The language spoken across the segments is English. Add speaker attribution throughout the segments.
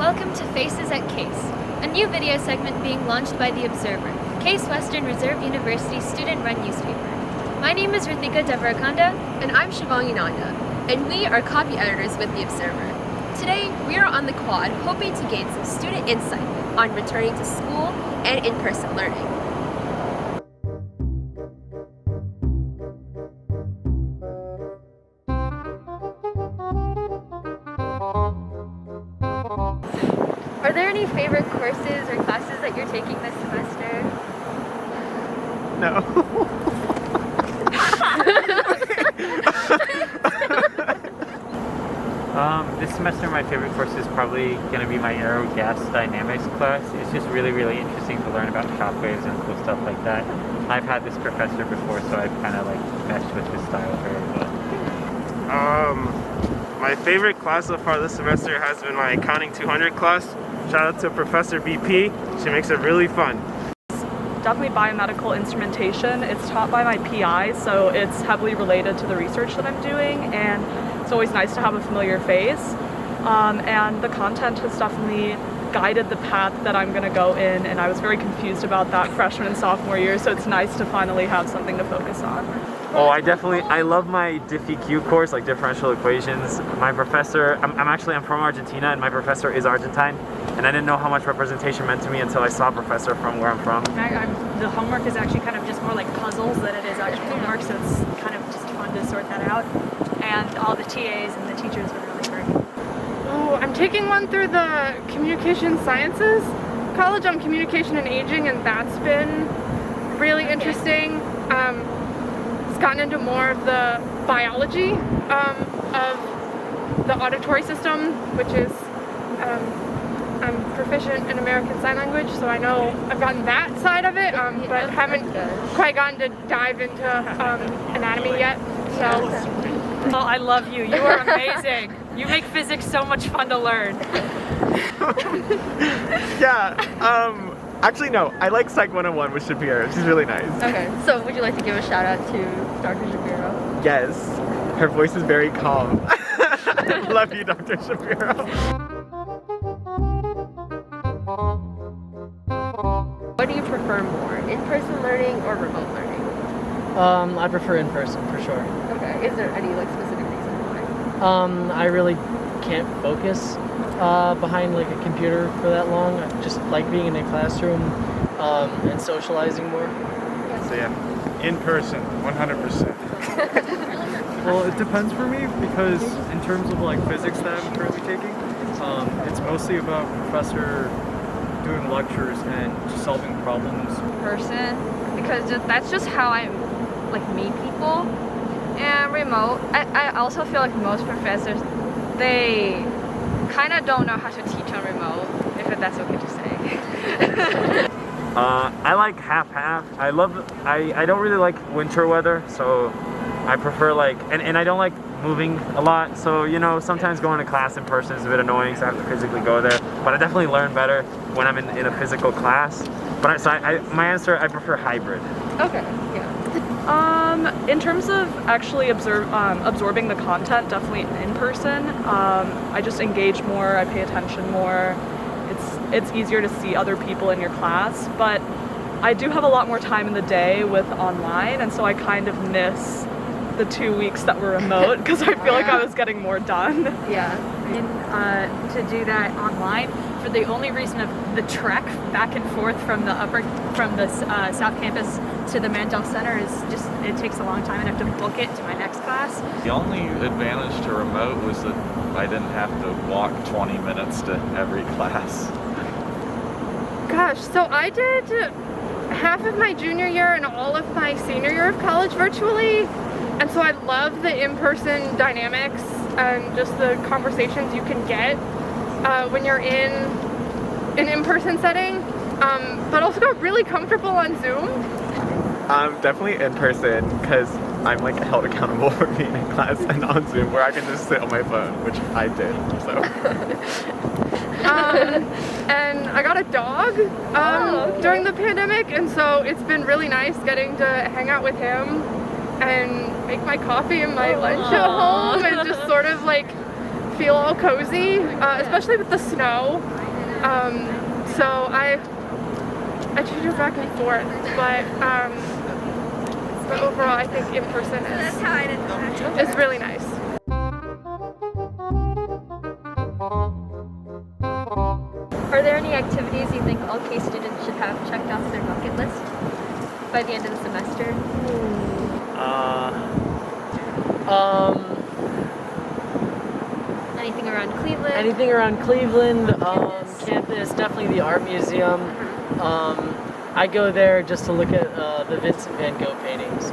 Speaker 1: Welcome to Faces at Case, a new video segment being launched by The Observer, Case Western Reserve University student-run newspaper. My name is Ritika Devarakonda.
Speaker 2: And I'm Shivangi Nanda, and we are copy editors with The Observer. Today, we are on the quad hoping to gain some student insight on returning to school and in-person learning.
Speaker 1: Are there any favorite courses or classes that you're taking this semester?
Speaker 3: No. This semester my favorite course is probably going to be my aerogas dynamics class. It's just really interesting to learn about shockwaves and cool stuff like that. I've had this professor before, so I've kind of like meshed with his style very well.
Speaker 4: My favorite class so far this semester has been my Accounting 200 class. Shout out to Professor BP. She makes it really fun.
Speaker 5: Definitely biomedical instrumentation. It's taught by my PI, so it's heavily related to the research that I'm doing, and it's always nice to have a familiar face. And the content has definitely guided the path that I'm going to go in, and I was very confused about that freshman and sophomore year, so it's nice to finally have something to focus on.
Speaker 3: Oh, I love my DiffEQ course, like differential equations. My professor, I'm from Argentina, and my professor is Argentine, and I didn't know how much representation meant to me until I saw a professor from where I'm from.
Speaker 6: The homework is actually kind of just more like puzzles than it is actual homework, so it's kind of just fun to sort that out. And all the TAs and the teachers are really great.
Speaker 7: Oh, I'm taking one through the Communication Sciences College on Communication and Aging, and that's been really interesting. It's gotten into more of the biology of the auditory system, which is, I'm proficient in American Sign Language, so I know I've gotten that side of it, but haven't quite gotten to dive into anatomy yet. So.
Speaker 6: Oh, I love you. You are amazing. You make physics so much fun to learn.
Speaker 3: Yeah, actually no, I like Psych 101 with Shapiro. She's really nice.
Speaker 2: Okay, so would you like to give a shout out to Dr. Shapiro?
Speaker 3: Yes, her voice is very calm. Love you, Dr. Shapiro.
Speaker 2: What do you prefer more, in-person learning or remote learning?
Speaker 8: I prefer in person for sure.
Speaker 2: Okay, is there any like specific reason why?
Speaker 8: I really can't focus behind like a computer for that long. I just like being in a classroom and socializing more.
Speaker 4: So yeah, in person, 100%.
Speaker 9: Well, it depends for me because in terms of like physics that I'm currently taking, it's mostly about professor doing lectures and just solving problems.
Speaker 10: Person, because that's just how I like meet people. And remote, I also feel like most professors, they kind of don't know how to teach on remote, if that's okay to say.
Speaker 3: I like half-half. I don't really like winter weather, so I prefer like, and I don't like moving a lot, so you know, sometimes going to class in person is a bit annoying, so I have to physically go there, but I definitely learn better when I'm in a physical class. But my answer, I prefer hybrid.
Speaker 2: Okay, yeah.
Speaker 5: In terms of actually absorbing the content, definitely in person. I just engage more, I pay attention more. It's easier to see other people in your class, but I do have a lot more time in the day with online, and so I kind of miss the 2 weeks that were remote because I feel like I was getting more done.
Speaker 2: Yeah.
Speaker 6: And to do that online, for the only reason of the trek back and forth from the South Campus to the Mandel Center is just, it takes a long time and I have to book it to my next class.
Speaker 11: The only advantage to remote was that I didn't have to walk 20 minutes to every class.
Speaker 7: Gosh, so I did half of my junior year and all of my senior year of college virtually, and so I love the in-person dynamics and just the conversations you can get when you're in an in-person setting, but also got really comfortable on Zoom.
Speaker 3: Definitely in person, because I'm like held accountable for being in class, and on Zoom where I can just sit on my phone, which I did, so.
Speaker 7: And I got a dog during the pandemic, and so it's been really nice getting to hang out with him and make my coffee and my lunch at home and just sort of like feel all cozy, especially with the snow. So I change it back and forth, but overall I think in person is really nice.
Speaker 1: Are there any activities you think all K students should have checked off their bucket list by the end of the semester? Anything around Cleveland?
Speaker 8: Anything around Cleveland, campus, definitely the art museum. I go there just to look at the Vincent van Gogh paintings.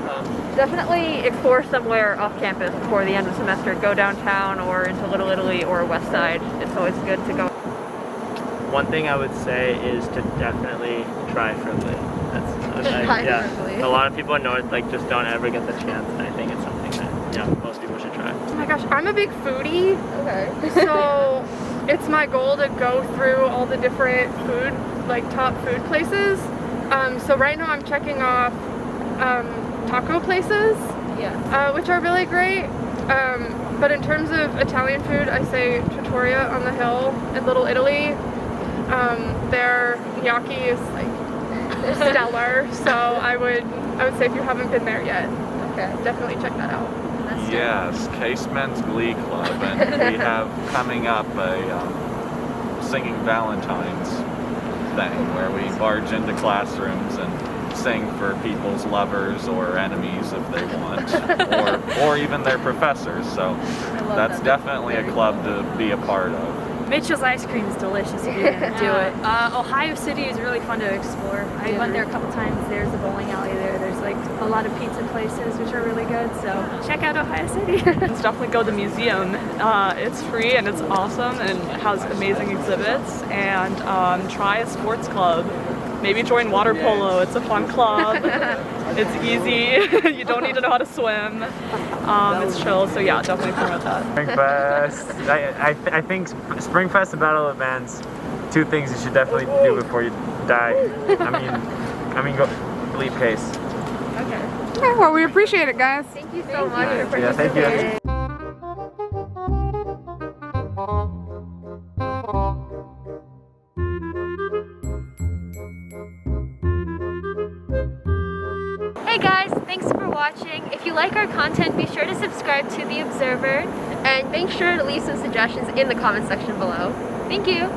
Speaker 6: Definitely explore somewhere off campus before the end of the semester. Go downtown or into Little Italy or West Side. It's always good to go.
Speaker 12: One thing I would say is to definitely try Friendly. Yeah. A lot of people in North just don't ever get the chance, and I think it's something that most people should try.
Speaker 7: Oh my gosh, I'm a big foodie.
Speaker 2: Okay.
Speaker 7: So it's my goal to go through all the different food, top food places. So right now I'm checking off taco places, which are really great. But in terms of Italian food, I say Trattoria on the Hill in Little Italy. Their gnocchi is stellar. So I would say if you haven't been there yet, definitely check that out.
Speaker 11: Yes, Case Men's Glee Club, and we have coming up a singing Valentine's thing where we barge into classrooms and sing for people's lovers or enemies if they want, or even their professors. So that's definitely a club to be a part of.
Speaker 6: Mitchell's ice cream is delicious if you're gonna do it. Ohio City is really fun to explore. I went there a couple times. There's a bowling alley there. There's a lot of pizza places which are really good. So check out Ohio City.
Speaker 5: Let's definitely go to the museum. It's free and it's awesome and it has amazing exhibits. And try a sports club. Maybe join water polo. It's a fun club. It's easy. You don't need to know how to swim. It's chill. So yeah, definitely promote that.
Speaker 3: Springfest. I think Springfest and Battle of the Bands, two things you should definitely do before you die. I mean, go leave Case.
Speaker 7: Okay.
Speaker 13: Well, we appreciate it, guys.
Speaker 7: Thank you so much for participating.
Speaker 3: Yeah, thank you.
Speaker 1: Hey guys, thanks for watching. If you like our content, be sure to subscribe to The Observer.
Speaker 2: And make sure to leave some suggestions in the comment section below.
Speaker 1: Thank you.